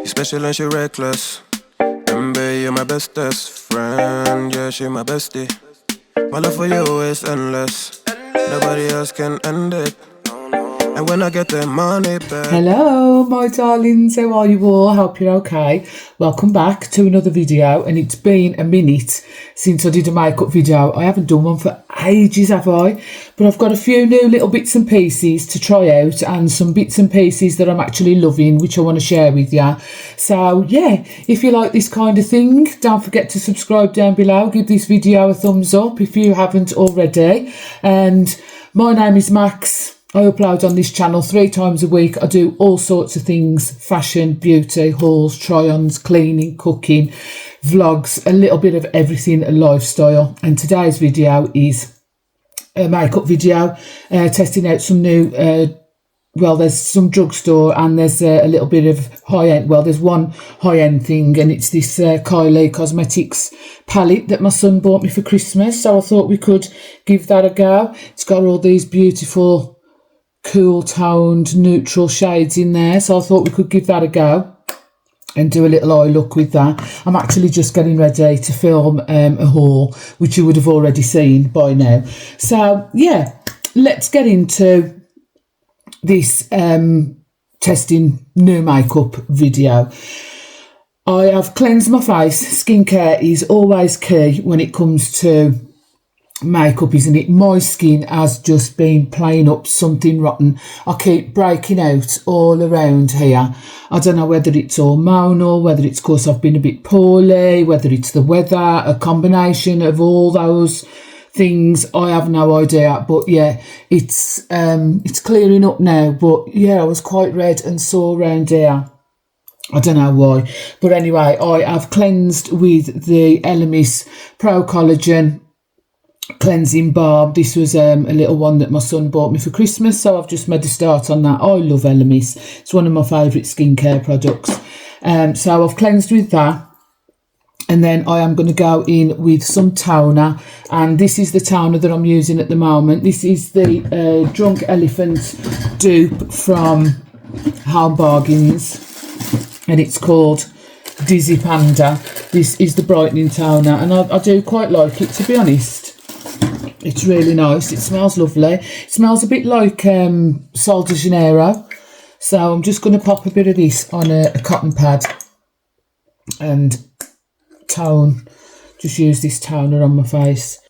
She's special and she reckless. Baby, you're my bestest friend. Yeah, she my bestie. My love for you is endless. Nobody else can end it. And when I get the money back. Hello my darlings, how are you all? Hope you're okay. Welcome back to another video, and it's been a minute since I did a makeup video. I haven't done one for ages, have I? But I've got a few new little bits and pieces to try out, and some bits and pieces that I'm actually loving, which I want to share with you. So yeah, if you like this kind of thing, don't forget to subscribe down below. Give this video a thumbs up if you haven't already. And my name is Max. I upload on this channel 3 times a week. I do all sorts of things: fashion, beauty, hauls, try-ons, cleaning, cooking, vlogs, a little bit of everything, a lifestyle. And today's video is a makeup video, testing out some new, well, there's some drugstore and there's a little bit of high-end, well, there's one high-end thing, and it's this Kylie Cosmetics palette that my son bought me for Christmas. So I thought we could give that a go. It's got all these beautiful cool toned neutral shades in there, so I thought we could give that a go and do a little eye look with that. I'm actually just getting ready to film a haul, which you would have already seen by now. So yeah, let's get into this testing new makeup video. I have cleansed my face. Skincare is always key when it comes to makeup, isn't it? My skin has just been playing up something rotten. I keep breaking out all around here. I don't know whether it's hormonal, whether it's because I've been a bit poorly, whether it's the weather, a combination of all those things. I have no idea, but yeah, it's clearing up now. But yeah, I was quite red and sore around here. I don't know why, but anyway, I have cleansed with the Elemis Pro Collagen cleansing balm. This was a little one that my son bought me for Christmas, so I've just made a start on that. I love Elemis. It's one of my favourite skincare products. So I've cleansed with that, and then I am going to go in with some toner, and this is the toner that I'm using at the moment. This is the Drunk Elephant dupe from Home Bargains, and it's called Dizzy Panda. This is the brightening toner, and I do quite like it, to be honest. It's really nice. It smells lovely. It smells a bit like Sol de Janeiro. So I'm just going to pop a bit of this on a cotton pad and tone. Just use this toner on my face.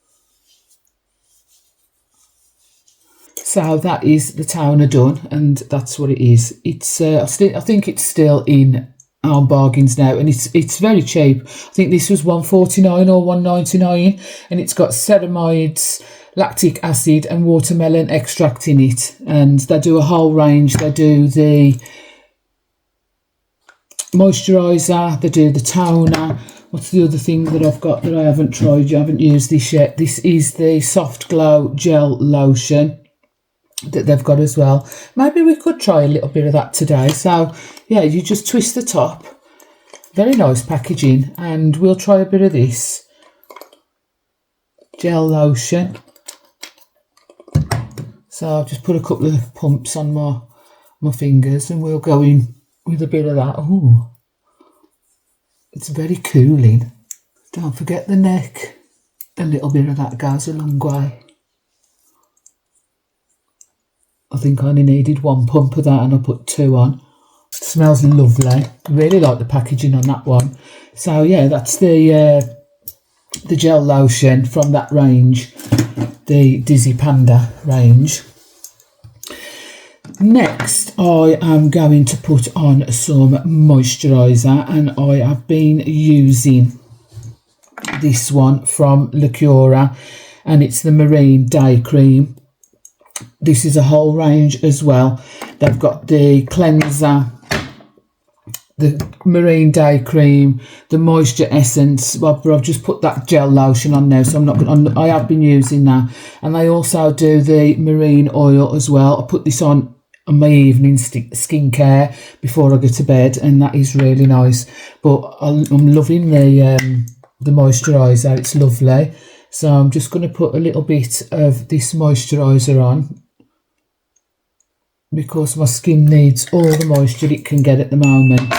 So that is the toner done, and that's what it is. It's I think it's still in Home Bargains now, and it's very cheap. I think this was $1.49 or $1.99, and it's got ceramides, lactic acid and watermelon extract in it. And they do a whole range. They do the moisturiser, they do the toner. What's the other thing that I've got that I haven't tried? You haven't used this yet. This is the Soft Glow Gel Lotion that they've got as well. Maybe we could try a little bit of that today. So yeah, you just twist the top. Very nice packaging, and we'll try a bit of this gel lotion. So I'll just put a couple of pumps on my fingers, and we'll go in with a bit of that. Ooh, it's very cooling. Don't forget the neck. A little bit of that goes a long way. I think I only needed 1 pump of that, and I put 2 on. It smells lovely. Really like the packaging on that one. So yeah, that's the gel lotion from that range, the Dizzy Panda range. Next, I am going to put on some moisturiser, and I have been using this one from Lacura, and it's the Marine Day Cream. This is a whole range as well. They've got the cleanser, the Marine Day Cream, the Moisture Essence. Well, I've just put that gel lotion on now, so I'm not going to, I have been using that. And they also do the Marine Oil as well. I put this on my evening skincare before I go to bed, and that is really nice. But I'm loving the moisturiser. It's lovely. So I'm just going to put a little bit of this moisturiser on, because my skin needs all the moisture it can get at the moment.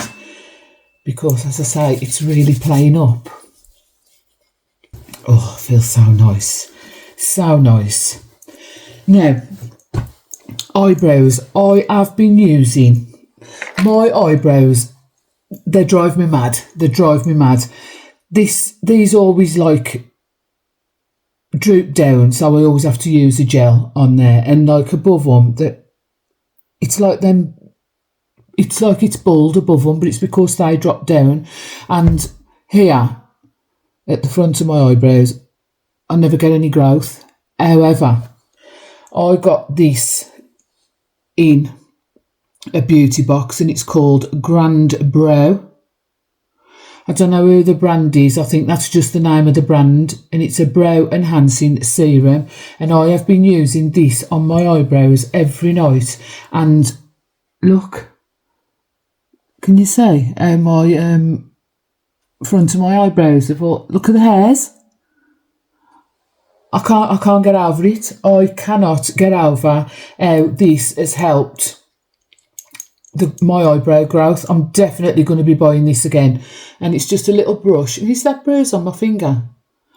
because, as I say, it's really playing up. Oh, it feels so nice. So nice. Now, eyebrows. I have been using my eyebrows. They drive me mad. They drive me mad. These always like droop down, so I always have to use a gel on there, and like above them, it's like it's bald above them, but it's because they drop down. And here at the front of my eyebrows, I never get any growth. However, I got this in a beauty box, and it's called Grand Brow. I don't know who the brand is. I think that's just the name of the brand, and it's a brow enhancing serum, and I have been using this on my eyebrows every night. And look, can you see how my front of my eyebrows have all, look at the hairs. I can't get over it. I cannot get over how this has helped my eyebrow growth. I'm definitely going to be buying this again. And it's just a little brush. And is that bruise on my finger?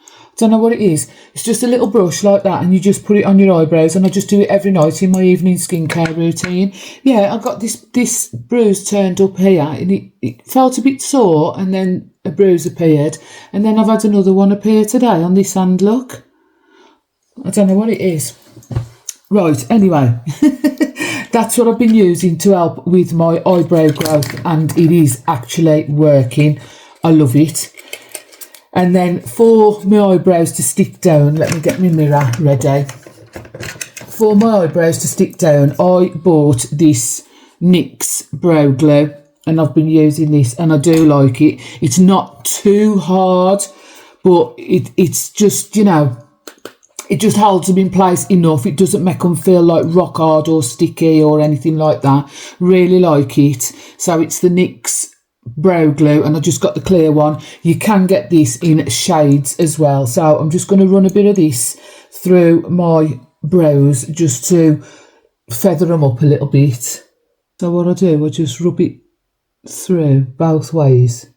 I don't know what it is. It's just a little brush like that, and you just put it on your eyebrows, and I just do it every night in my evening skincare routine. Yeah, I got this bruise turned up here, and it felt a bit sore, and then a bruise appeared, and then I've had another one appear today on this hand, look. I don't know what it is. Right, anyway. That's what I've been using to help with my eyebrow growth, and it is actually working. I love it. And then for my eyebrows to stick down, let me get my mirror ready. For my eyebrows to stick down, I bought this NYX brow glue, and I've been using this, and I do like it. It's not too hard, but it's just, you know, it just holds them in place enough. It doesn't make them feel like rock hard or sticky or anything like that. Really like it. So it's the NYX brow glue, and I just got the clear one. You can get this in shades as well. So I'm just going to run a bit of this through my brows just to feather them up a little bit. So what I do, I just rub it through both ways,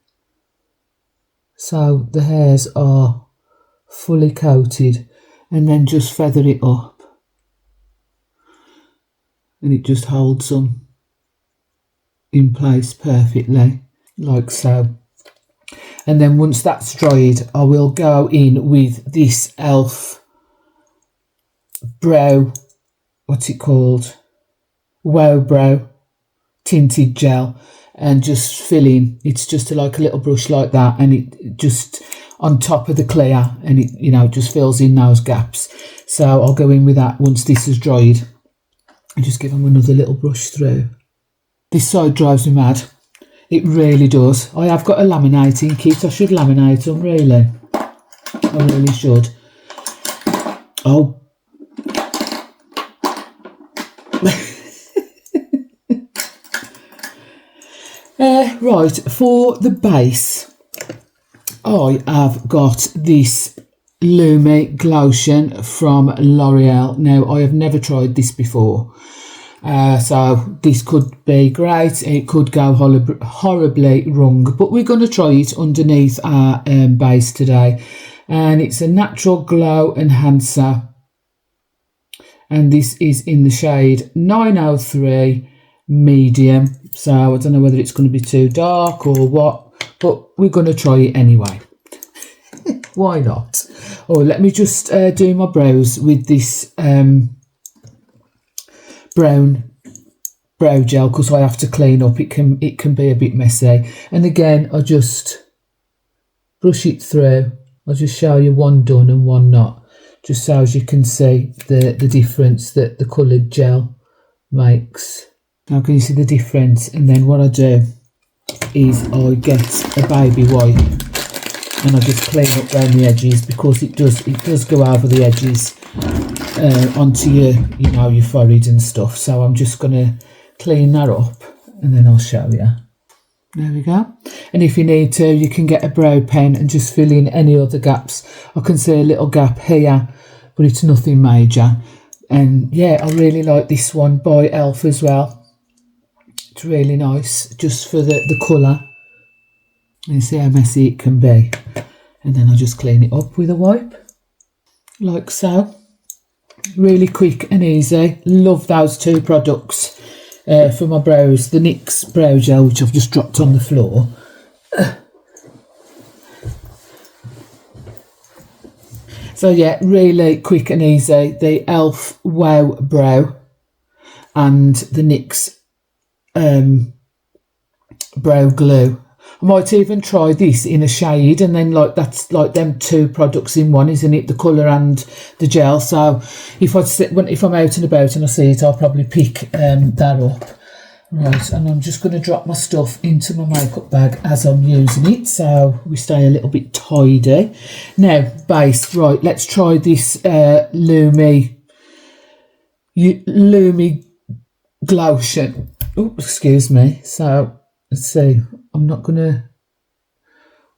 so the hairs are fully coated, and then just feather it up, and it just holds them in place perfectly, like so. And then once that's dried, I will go in with this e.l.f. brow, what's it called? Wow Brow tinted gel, and just fill in. It's just like a little brush like that, and it just on top of the clear, and it, you know, just fills in those gaps. So I'll go in with that once this is dried, and just give them another little brush through. This side drives me mad. It really does. I have got a laminating kit. I should laminate them, really. I really should. Oh. Right, for the base, I have got this Lumi Glotion from L'Oreal. Now, I have never tried this before, so this could be great. It could go horribly wrong, but we're going to try it underneath our base today. And it's a natural glow enhancer, and this is in the shade 903 medium. So I don't know whether it's going to be too dark or what, but we're going to try it anyway. Why not? Oh, let me just do my brows with this brown brow gel, because I have to clean up. It can be a bit messy. And again, I just brush it through. I'll just show you one done and one not, just so as you can see the difference that the coloured gel makes. Now can you see the difference? And then what I do is I get a baby wipe, and I just clean up around the edges, because it does go over the edges onto your forehead and stuff. So I'm just going to clean that up, and then I'll show you. There we go. And if you need to, you can get a brow pen and just fill in any other gaps. I can see a little gap here, but it's nothing major. And yeah, I really like this one by e.l.f. as well. It's really nice, just for the colour. You see how messy it can be. And then I'll just clean it up with a wipe, like so. Really quick and easy. Love those two products for my brows. The NYX brow gel, which I've just dropped on the floor. So yeah, really quick and easy. The e.l.f. Wow Brow and the NYX Brow Glue. I might even try this in a shade, and then like that's like them two products in one, isn't it? The colour and the gel. So if I'm out and about and I see it, I'll probably pick that up. Right, and I'm just going to drop my stuff into my makeup bag as I'm using it, so we stay a little bit tidy. Now, base, right, let's try this Lumi Glotion. Oh, excuse me. So, let's see. I'm not going to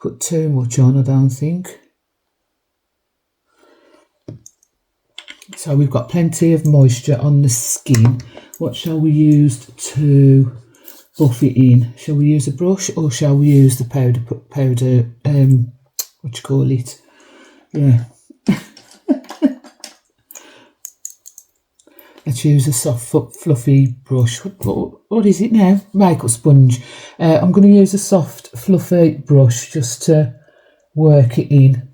put too much on, I don't think. So we've got plenty of moisture on the skin. What shall we use to buff it in? Shall we use a brush or shall we use the powder, what you call it? Yeah. Let's use a soft, fluffy brush. What is it now? Makeup sponge. I'm going to use a soft, fluffy brush just to work it in.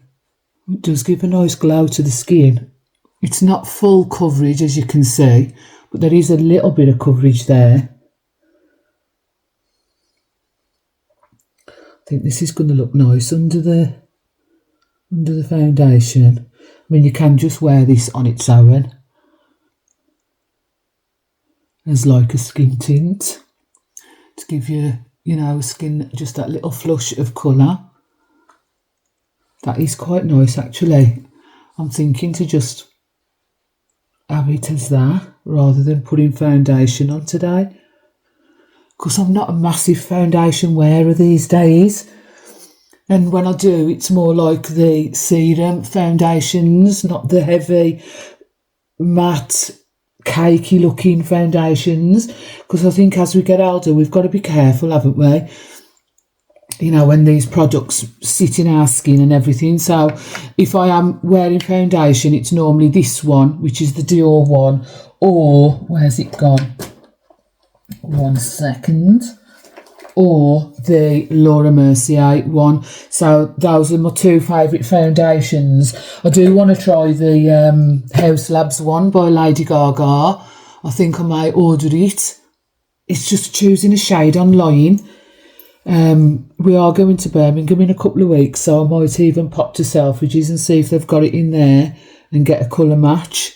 It does give a nice glow to the skin. It's not full coverage, as you can see, but there is a little bit of coverage there. I think this is going to look nice under the foundation. I mean, you can just wear this on its own as like a skin tint to give you, you know, skin just that little flush of colour. That is quite nice, actually. I'm thinking to just have it as that rather than putting foundation on today, because I'm not a massive foundation wearer these days, and when I do, it's more like the serum foundations, not the heavy matte cakey looking foundations, because I think as we get older we've got to be careful, haven't we, you know, when these products sit in our skin and everything. So if I am wearing foundation, it's normally this one, which is the Dior one, or where's it gone? 1 second. Or the Laura Mercier one. So those are my two favourite foundations. I do want to try the House Labs one by Lady Gaga. I think I might order it. It's just choosing a shade online. We are going to Birmingham in a couple of weeks, so I might even pop to Selfridges and see if they've got it in there and get a colour match.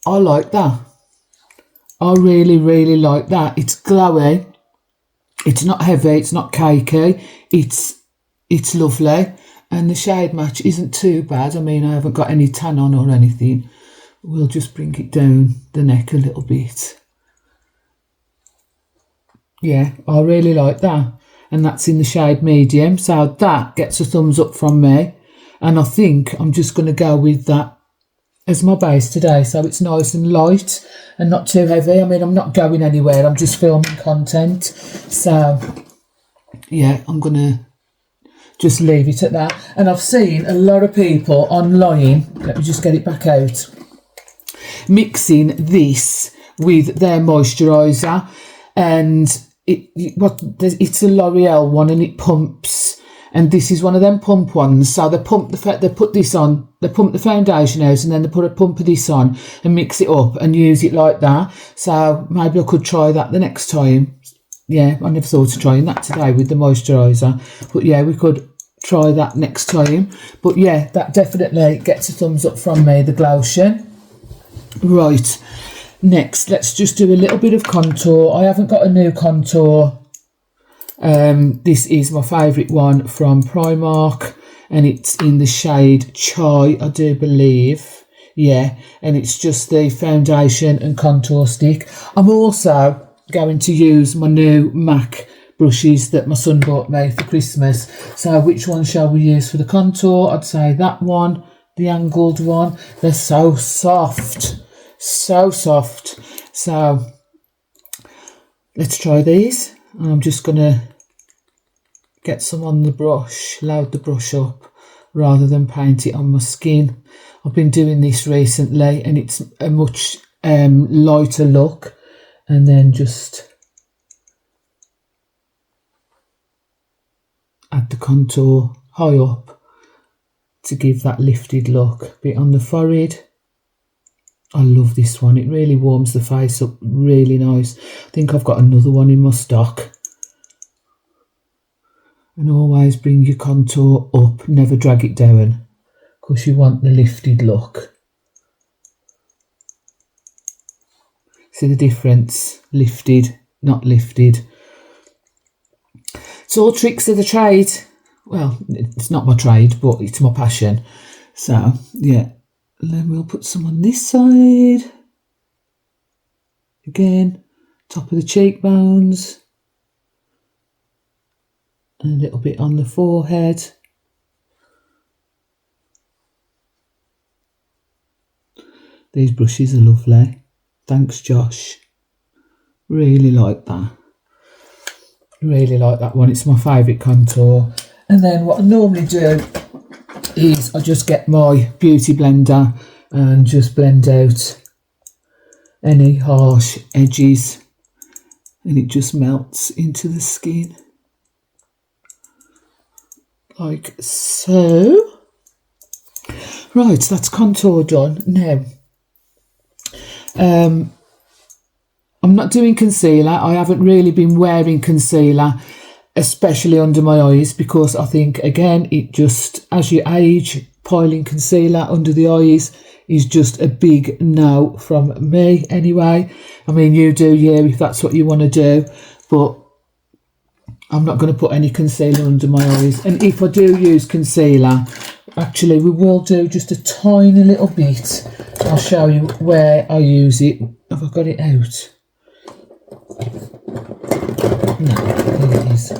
I like that. I really, really like that. It's glowy. It's not heavy. It's not cakey. It's lovely. And the shade match isn't too bad. I mean, I haven't got any tan on or anything. We'll just bring it down the neck a little bit. Yeah, I really like that. And that's in the shade medium. So that gets a thumbs up from me. And I think I'm just going to go with that as my base today. So it's nice and light and not too heavy. I mean, I'm not going anywhere. I'm just filming content. So, yeah, I'm going to just leave it at that. And I've seen a lot of people online, let me just get it back out, mixing this with their moisturiser. And it's a L'Oreal one, and it pumps, and this is one of them pump ones. So they pump they put this on, they pump the foundation out, and then they put a pump of this on and mix it up and use it like that. So maybe I could try that the next time. Yeah, I never thought of trying that today with the moisturiser, but yeah, we could try that next time. But yeah, that definitely gets a thumbs up from me, the Glotion. Right. Next, let's just do a little bit of contour. I haven't got a new contour. This is my favourite one from Primark, and it's in the shade Chai, I do believe. Yeah, and it's just the foundation and contour stick. I'm also going to use my new MAC brushes that my son bought me for Christmas. So which one shall we use for the contour? I'd say that one, the angled one. They're so soft. So soft. So let's try these. I'm just going to get some on the brush, load the brush up rather than paint it on my skin. I've been doing this recently and it's a much lighter look, and then just add the contour high up to give that lifted look. Bit on the forehead. I love this one, it really warms the face up really nice. I think I've got another one in my stock. And always bring your contour up, never drag it down, because you want the lifted look. See the difference? Lifted, not lifted. It's all tricks of the trade. Well, it's not my trade, but it's my passion. So, yeah. And then we'll put some on this side. Again, top of the cheekbones. And a little bit on the forehead. These brushes are lovely. Thanks, Josh. Really like that. Really like that one. It's my favourite contour. And then what I normally do is I just get my beauty blender and just blend out any harsh edges, and it just melts into the skin like so. Right, that's contour done. Now I'm not doing concealer. I haven't really been wearing concealer, especially under my eyes, because I think, again, it just, as you age, piling concealer under the eyes is just a big no from me anyway. I mean, you do, yeah, if that's what you want to do, but I'm not going to put any concealer under my eyes. And if I do use concealer, actually, we will do just a tiny little bit. I'll show you where I use it. Have I got it out? No, here it is.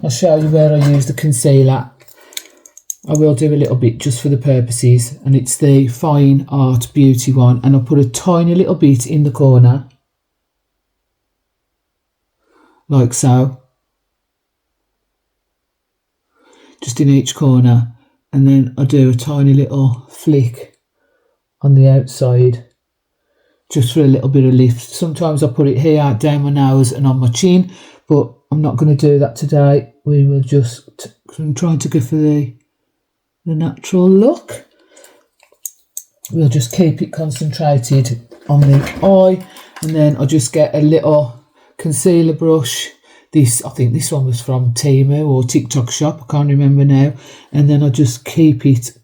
I'll show you where I use the concealer. I will do a little bit just for the purposes, and it's the Fine Art Beauty one, and I'll put a tiny little bit in the corner, like so, just in each corner, and then I do a tiny little flick on the outside, just for a little bit of lift. Sometimes I put it here, down my nose and on my chin, but I'm not going to do that today. We will just, I'm trying to go for the natural look. We'll just keep it concentrated on the eye, and then I'll just get a little concealer brush. This, I think this one was from Temu or TikTok shop, I can't remember now, and then I'll just keep it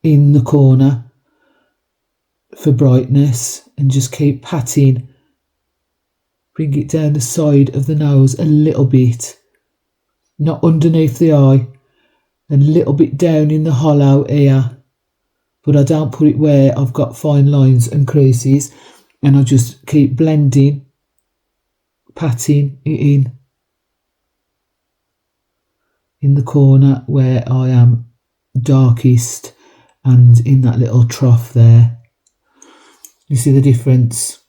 in the corner for brightness and just keep patting. Bring it down the side of the nose a little bit, not underneath the eye, a little bit down in the hollow here, but I don't put it where I've got fine lines and creases, and I just keep blending, patting it in the corner where I am darkest, and in that little trough there. You see the difference?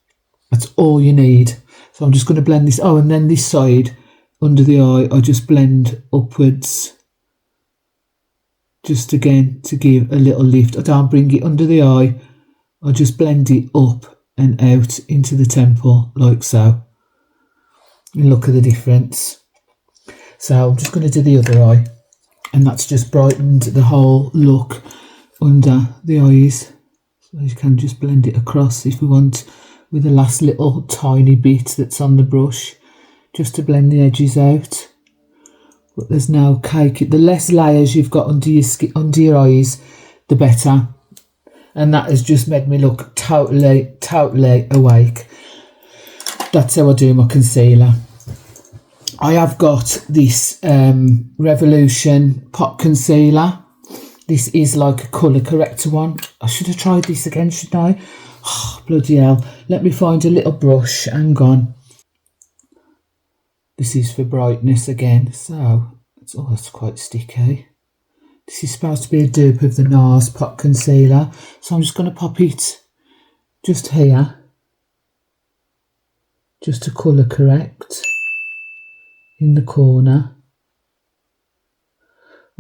That's all you need. So I'm just going to blend this. Oh, and then this side under the eye, I just blend upwards, just again to give a little lift. I don't bring it under the eye, I just blend it up and out into the temple like so. And look at the difference. So I'm just going to do the other eye, and that's just brightened the whole look under the eyes. So you can just blend it across if we want, with the last little tiny bit that's on the brush, just to blend the edges out. But there's no cake. The less layers you've got under your skin, under your eyes, the better. And that has just made me look totally awake. That's how I do my concealer. I have got this Revolution Pot Concealer. This is like a colour corrector one. I should have tried this again, shouldn't I? Oh, bloody hell. Let me find a little brush. Hang on. This is for brightness again. So, oh, that's quite sticky. This is supposed to be a dupe of the NARS Pot Concealer. So I'm just going to pop it just here, just to colour correct in the corner.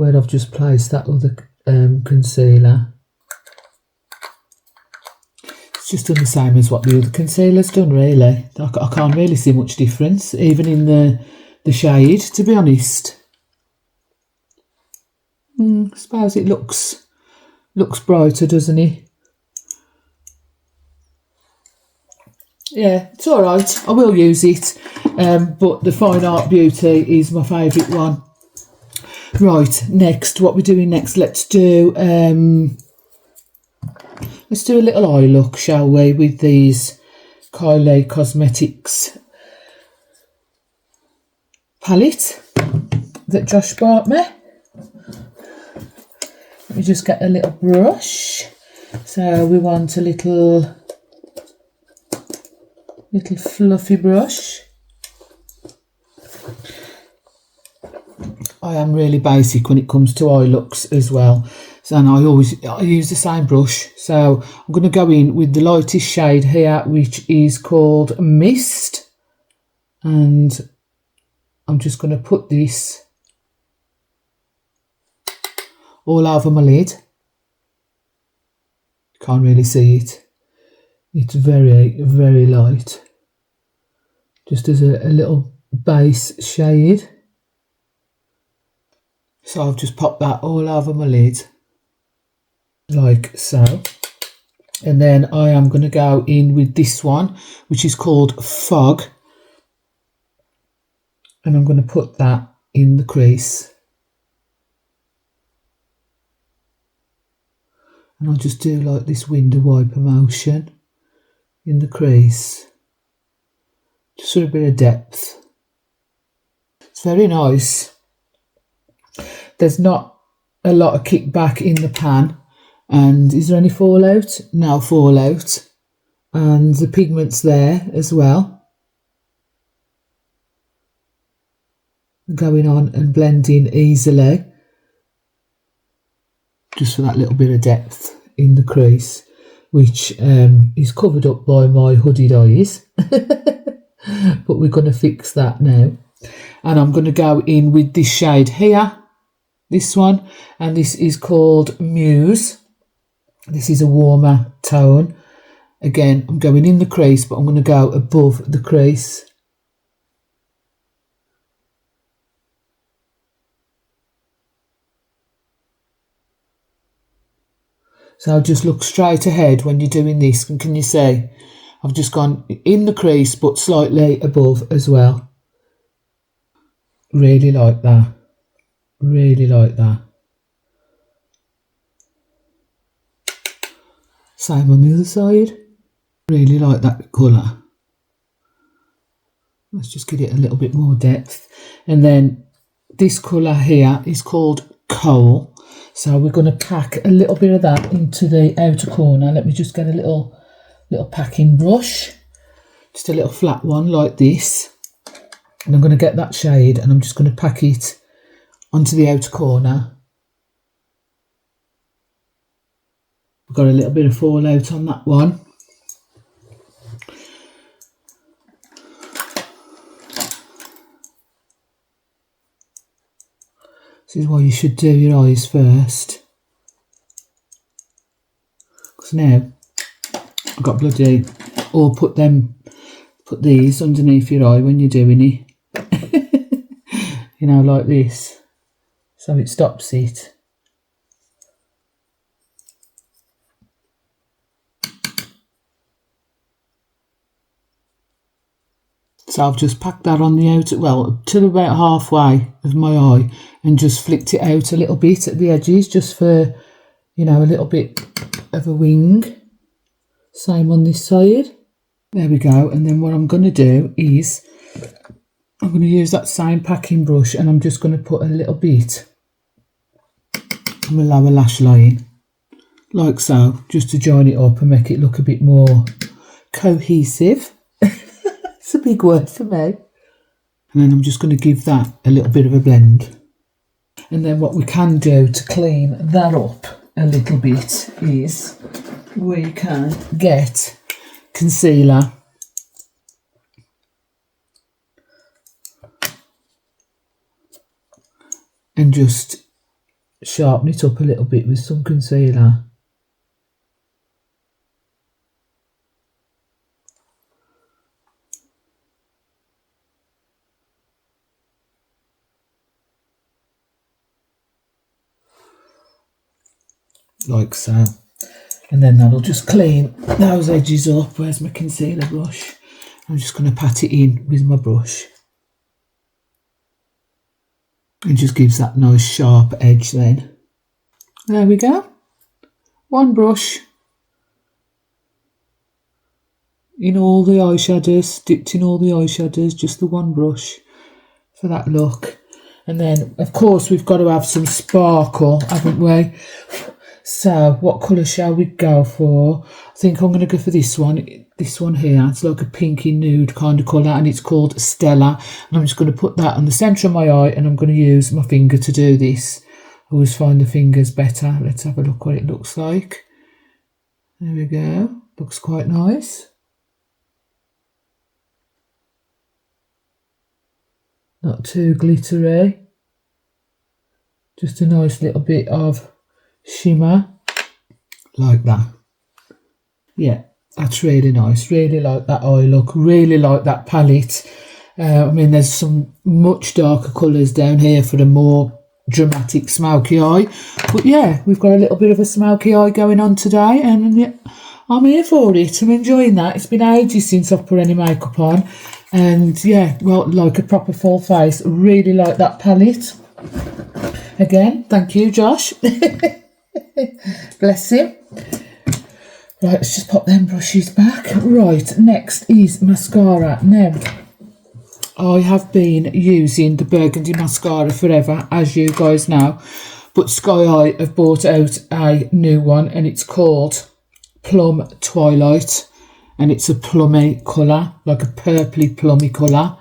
where I've just placed that other concealer. It's just done the same as what the other concealer's done, really. I can't really see much difference, even in the shade, to be honest. I suppose it looks brighter, doesn't it? Yeah, it's alright. I will use it. But the Fine Art Beauty is my favourite one. Right, next, what we're doing next, let's do a little eye look, shall we, with these Kylie Cosmetics palette that Josh bought me. Let me just get a little brush. So we want a little fluffy brush. I am really basic when it comes to eye looks as well. So, and I use the same brush. So I'm going to go in with the lightest shade here, which is called Mist. And I'm just going to put this all over my lid. Can't really see it. It's very, very light. Just as a little base shade. So I've just popped that all over my lid. Like so. And then I am going to go in with this one, which is called Fog. And I'm going to put that in the crease. And I'll just do like this window wiper motion in the crease. Just for a bit of depth. It's very nice. There's not a lot of kickback in the pan. And is there any fallout? No fallout. And the pigment's there as well. Going on and blending easily. Just for that little bit of depth in the crease, which is covered up by my hooded eyes. But we're going to fix that now. And I'm going to go in with this shade here. This one. And this is called Muse. This is a warmer tone. Again, I'm going in the crease, but I'm going to go above the crease. So I'll just look straight ahead when you're doing this. And can you see? I've just gone in the crease, but slightly above as well. Really like that. Really like that. Same on the other side. Really like that colour. Let's just give it a little bit more depth. And then this colour here is called Coal. So we're going to pack a little bit of that into the outer corner. Let me just get a little packing brush. Just a little flat one like this. And I'm going to get that shade and I'm just going to pack it onto the outer corner. I've got a little bit of fallout on that one. This is why you should do your eyes first. Because now I've got bloody, or put these underneath your eye when you're doing it. You know, like this. So it stops it. So I've just packed that on the outer, well, to about halfway of my eye and just flicked it out a little bit at the edges just for, you know, a little bit of a wing. Same on this side. There we go. And then what I'm going to do is I'm going to use that same packing brush and I'm just going to put a little bit on the lower lash line. Like so, just to join it up and make it look a bit more cohesive. It's a big word for me. And then I'm just going to give that a little bit of a blend. And then what we can do to clean that up a little bit is we can get concealer. And just sharpen it up a little bit with some concealer. Like so. And then that'll just clean those edges up. Where's my concealer brush? I'm just going to pat it in with my brush. It just gives that nice sharp edge then. There we go. One brush in all the eyeshadows, dipped in all the eyeshadows, just the one brush for that look. And then, of course, we've got to have some sparkle, haven't we? So, what colour shall we go for? I think I'm going to go for this one. This one here. It's like a pinky nude kind of colour, and it's called Stella. And I'm just going to put that on the centre of my eye, and I'm going to use my finger to do this. I always find the fingers better. Let's have a look what it looks like. There we go. Looks quite nice. Not too glittery. Just a nice little bit of shimmer. Like that. Yeah, that's really nice. Really like that eye look. Really like that palette. I mean, there's some much darker colours down here for the more dramatic smoky eye. But yeah, we've got a little bit of a smoky eye going on today. And yeah, I'm here for it. I'm enjoying that. It's been ages since I've put any makeup on. And yeah, well, like a proper full face. Really like that palette. Again, thank you, Josh. Bless him. Right, let's just pop them brushes back. Right, next is mascara. Now, I have been using the Burgundy mascara forever, as you guys know. But Sky Eye have brought out a new one, and it's called Plum Twilight. And it's a plummy colour, like a purpley plummy colour.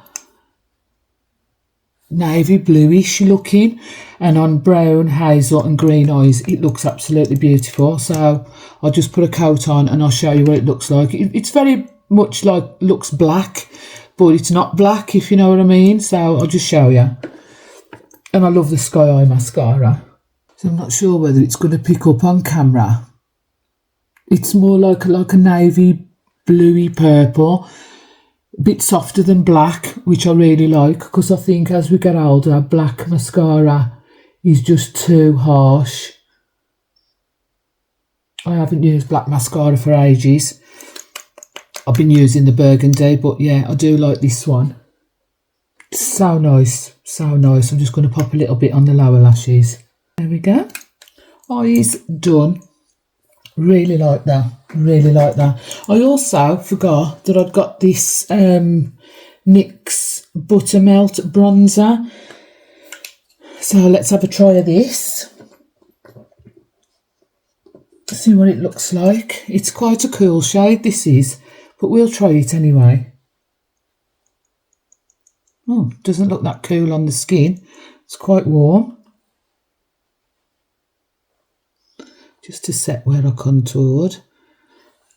Navy bluish looking, and on brown, hazel and green eyes it looks absolutely beautiful. So I'll just put a coat on and I'll show you what it looks like. It's very much like looks black, but it's not black, if you know what I mean. So I'll just show you. And I love the Sky Eye mascara. So I'm not sure whether it's going to pick up on camera. It's more like a navy bluey purple. A bit softer than black, which I really like, because I think as we get older, black mascara is just too harsh. I haven't used black mascara for ages. I've been using the Burgundy, but yeah, I do like this one. So nice, so nice. I'm just going to pop a little bit on the lower lashes. There we go. Eyes done. Really like that. Really like that. I also forgot that I'd got this NYX Buttermelt bronzer. So let's have a try of this. See what it looks like. It's quite a cool shade, this is, but we'll try it anyway. Oh, doesn't look that cool on the skin. It's quite warm. Just to set where I contoured.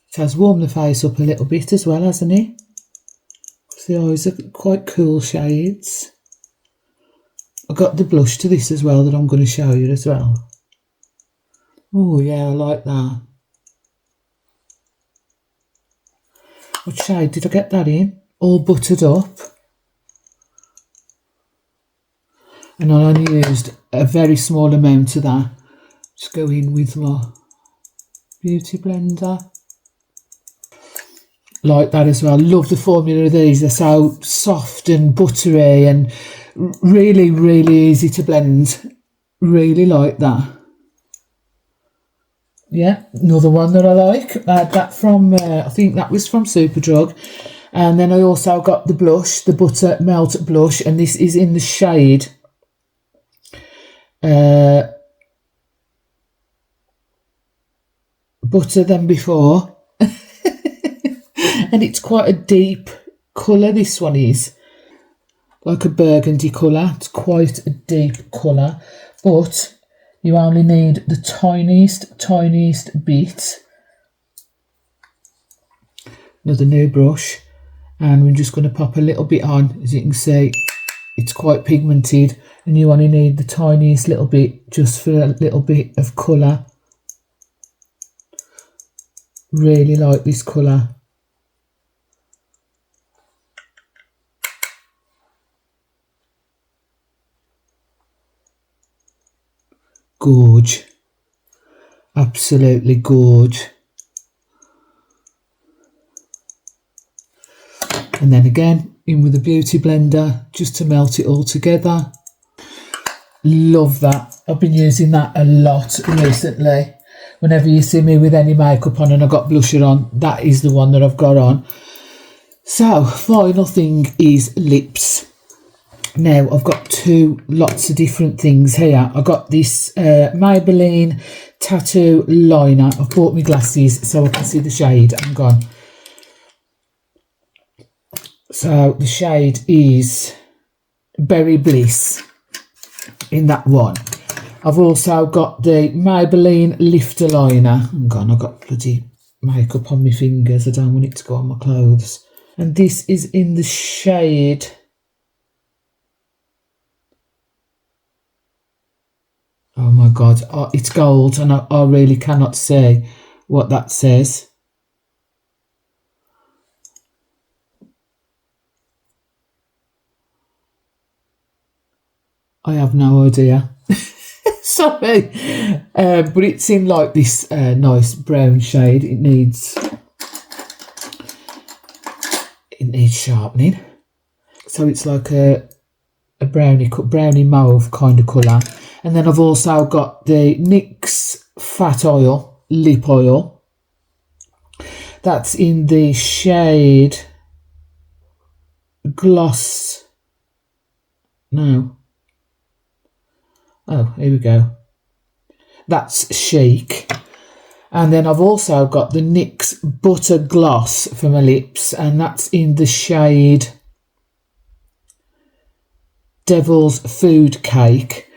It has warmed the face up a little bit as well, hasn't it? The eyes are quite cool shades. I got the blush to this as well that I'm going to show you as well. Oh yeah, I like that. What shade did I get that in? All buttered up. And I only used a very small amount of that. Just go in with my beauty blender. Like that as well. Love the formula of these. They're so soft and buttery and really, really easy to blend. Really like that. Yeah, another one that I like. I had that from, I think that was from Superdrug. And then I also got the blush, the Buttermelt blush, and this is in the shade Butter Than Before. And it's quite a deep colour, this one is. Like a burgundy colour. It's quite a deep colour. But you only need the tiniest bit. Another new brush. And we're just going to pop a little bit on. As you can see, it's quite pigmented. And you only need the tiniest little bit just for a little bit of colour. Really like this colour. Gorge. Absolutely gorge. And then again, in with a beauty blender just to melt it all together. Love that. I've been using that a lot recently. Whenever you see me with any makeup on and I've got blusher on, that is the one that I've got on. So, final thing is lips. Now, I've got lots of different things here. I've got this Maybelline tattoo liner. I've bought my glasses so I can see the shade. I'm gone. So, the shade is Berry Bliss in that one. I've also got the Maybelline lifter liner. I'm gone. I've got bloody makeup on my fingers. I don't want it to go on my clothes. And this is in the shade... Oh my God, it's gold and I really cannot say what that says. I have no idea. Sorry. But it's in like this nice brown shade. It needs sharpening. So it's like a brownie mauve kind of colour. And then I've also got the NYX Fat Oil Lip Oil. That's in the shade Gloss. No. Oh, here we go. That's Chic. And then I've also got the NYX Butter Gloss for my lips. And that's in the shade Devil's Food Cake.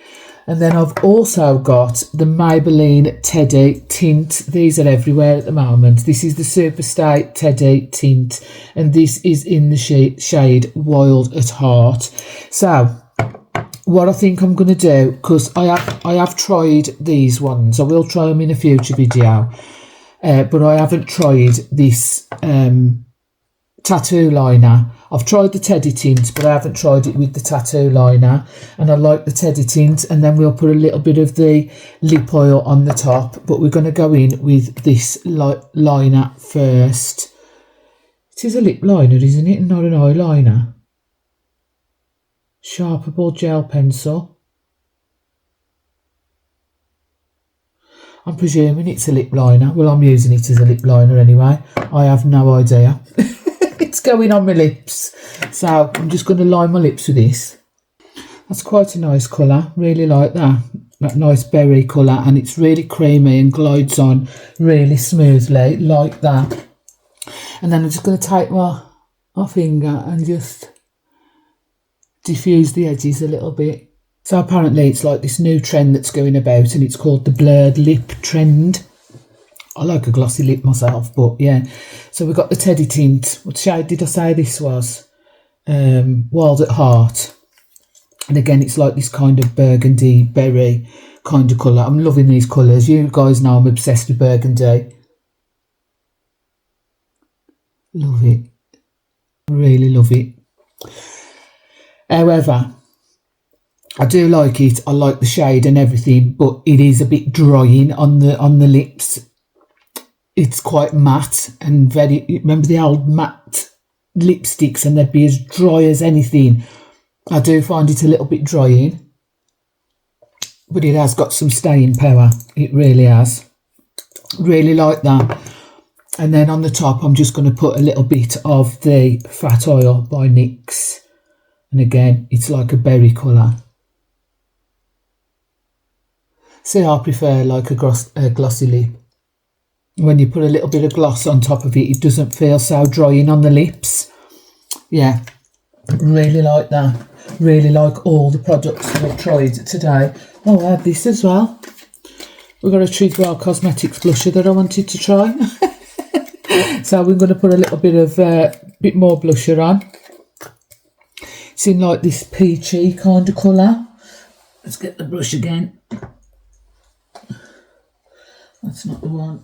And then I've also got the Maybelline Teddy Tint. These are everywhere at the moment. This is the Superstay Teddy Tint. And this is in the shade Wild at Heart. So, what I think I'm going to do, because I have tried these ones. I will try them in a future video. But I haven't tried this tattoo liner. I've tried the Teddy Tint, but I haven't tried it with the tattoo liner. And I like the Teddy Tint. And then we'll put a little bit of the lip oil on the top. But we're going to go in with this liner first. It is a lip liner, isn't it? Not an eyeliner. Sharpable gel pencil. I'm presuming it's a lip liner. Well, I'm using it as a lip liner anyway. I have no idea. It's going on my lips. So I'm just going to line my lips with this. That's quite a nice colour. Really like that. That nice berry colour. And it's really creamy and glides on really smoothly. Like that. And then I'm just going to take my finger and just diffuse the edges a little bit. So apparently it's like this new trend that's going about, and it's called the blurred lip trend. I like a glossy lip myself, but yeah. So we've got the Teddy Tint. What shade did I say this was? Wild at Heart. And again, it's like this kind of burgundy berry kind of colour. I'm loving these colours. You guys know I'm obsessed with burgundy. Love it. Really love it. However, I do like it. I like the shade and everything, but it is a bit drying on the lips. It's quite matte and very... Remember the old matte lipsticks, and they'd be as dry as anything. I do find it a little bit drying, but it has got some staying power. It really has. Really like that. And then on the top, I'm just going to put a little bit of the Fat Oil by NYX. And again, it's like a berry colour. See, I prefer like a glossy lip. When you put a little bit of gloss on top of it, it doesn't feel so drying on the lips. Yeah, really like that. Really like all the products that I've tried today. Oh, I have this as well. We've got a Treatwell Cosmetics blusher that I wanted to try. So we're going to put a little bit of bit more blusher on. It's in like this peachy kind of colour. Let's get the brush again. That's not the one.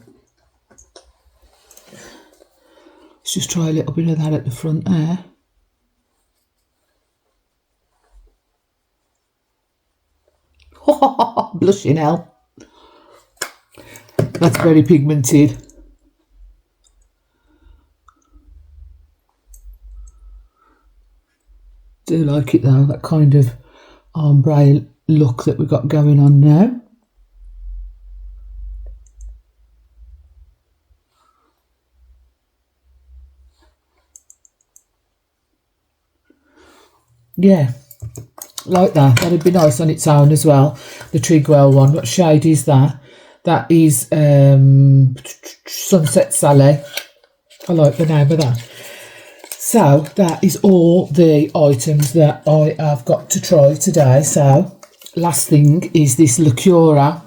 Let's just try a little bit of that at the front there. Blushing hell. That's very pigmented. Do like it though, that kind of ombre look that we've got going on now. Yeah, like that. That'd be nice on its own as well. The Trigwell one. What shade is that? That is Sunset Sally. I like the name of that. So that is all the items that I have got to try today. So last thing is this Lacura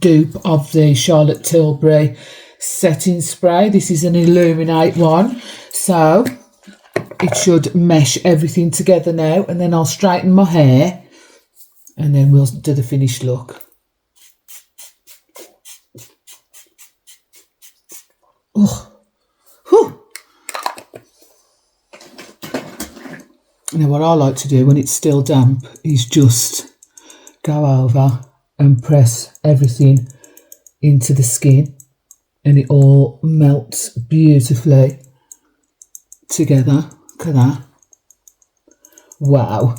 dupe of the Charlotte Tilbury setting spray. This is an Illuminate one. So it should mesh everything together now, and then I'll straighten my hair and then we'll do the finished look. Oh. Whew. Now what I like to do when it's still damp is just go over and press everything into the skin, and it all melts beautifully together. Look at that. Wow.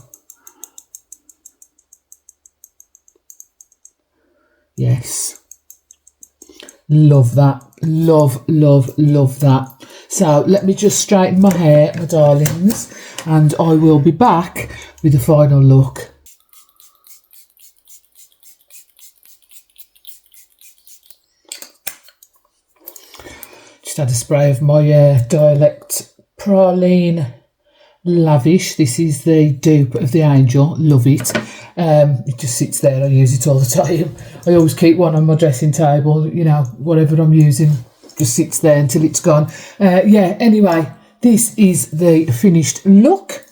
Yes. Love that. Love, love, love that. So let me just straighten my hair, my darlings, and I will be back with the final look. Just had a spray of my Dialect Praline Lavish. This is the dupe of the Angel. Love it. It just sits there. I use it all the time. I always keep one on my dressing table. You know, whatever I'm using just sits there until it's gone. Yeah, anyway, this is the finished look.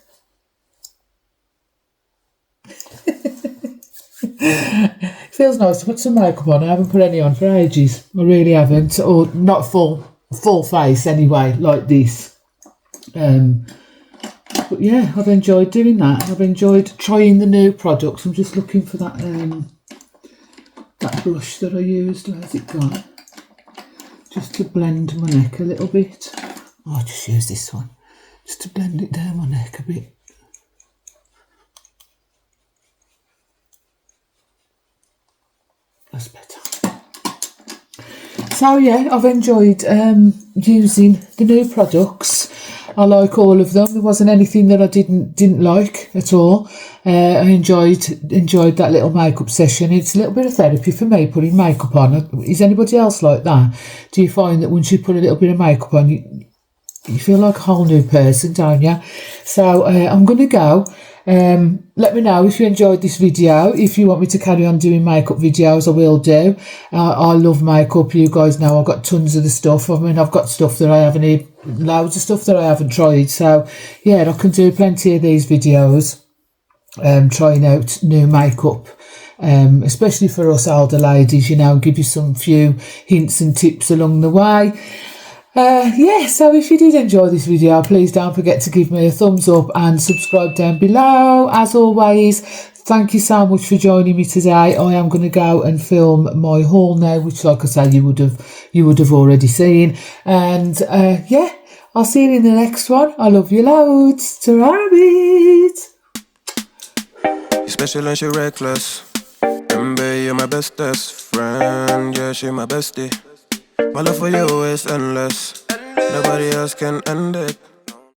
It feels nice to put some makeup on. I haven't put any on for ages. I really haven't. Or not full face anyway, like this. But yeah, I've enjoyed doing that. I've enjoyed trying the new products. I'm just looking for that that brush that I used. Where's it gone? Just to blend my neck a little bit. Oh, I'll just use this one. Just to blend it down my neck a bit. That's better. So yeah, I've enjoyed using the new products. I like all of them. There wasn't anything that I didn't like at all. I enjoyed that little makeup session. It's a little bit of therapy for me, putting makeup on. Is anybody else like that? Do you find that once you put a little bit of makeup on, you feel like a whole new person, don't you? So I'm going to go. Let me know if you enjoyed this video. If you want me to carry on doing makeup videos, I will do. I love makeup. You guys know I've got tons of the stuff. I mean, I've got stuff that I haven't even, loads of stuff that I haven't tried. So yeah, I can do plenty of these videos, trying out new makeup, especially for us older ladies, you know, give you some few hints and tips along the way. Yeah, so if you did enjoy this video, please don't forget to give me a thumbs up and subscribe down below. As always, thank you so much for joining me today. I am going to go and film my haul now, which, like I say, you would have already seen. And yeah, I'll see you in the next one. I love you loads. Ta-ra, bit. You're special and she reckless. Remember, you're my bestest friend. Yeah, she my bestie. My love for you is endless. Nobody else can end it.